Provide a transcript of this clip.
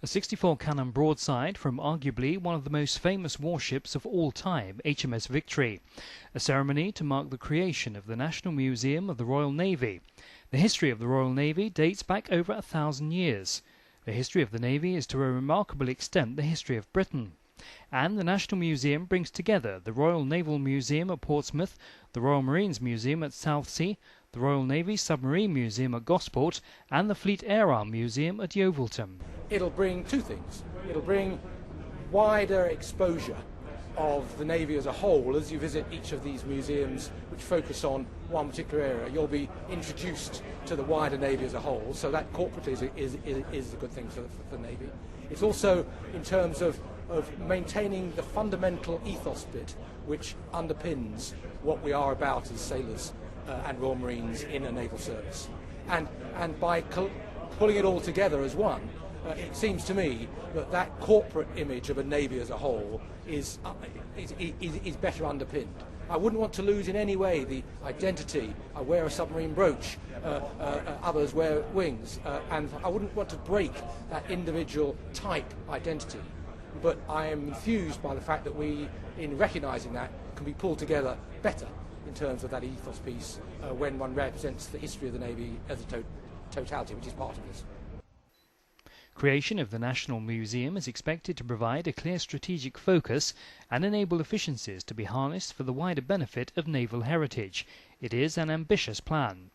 A 64-cannon broadside from arguably one of the most famous warships of all time, HMS Victory. A ceremony to mark the creation of the National Museum of the Royal Navy. The history of the Royal Navy dates back over 1,000 years. The history of the Navy is to a remarkable extent the history of Britain. And the National Museum brings together the Royal Naval Museum at Portsmouth, the Royal Marines Museum at Southsea, the Royal Navy Submarine Museum at Gosport, and the Fleet Air Arm Museum at Yeovilton. It'll bring two things. It'll bring wider exposure of the Navy as a whole as you visit each of these museums which focus on one particular area. You'll be introduced to the wider Navy as a whole, so that corporately is a good thing for the Navy. It's also in terms of maintaining the fundamental ethos bit which underpins what we are about as sailors and Royal Marines in a Naval Service. And by pulling it all together as one, it seems to me that corporate image of a Navy as a whole is better underpinned. I wouldn't want to lose in any way the identity. I wear a submarine brooch, others wear wings, and I wouldn't want to break that individual type identity. But I am enthused by the fact that we, in recognising that, can be pulled together better in terms of that ethos piece when one represents the history of the Navy as a totality, which is part of this. Creation of the National Museum is expected to provide a clear strategic focus and enable efficiencies to be harnessed for the wider benefit of naval heritage. It is an ambitious plan.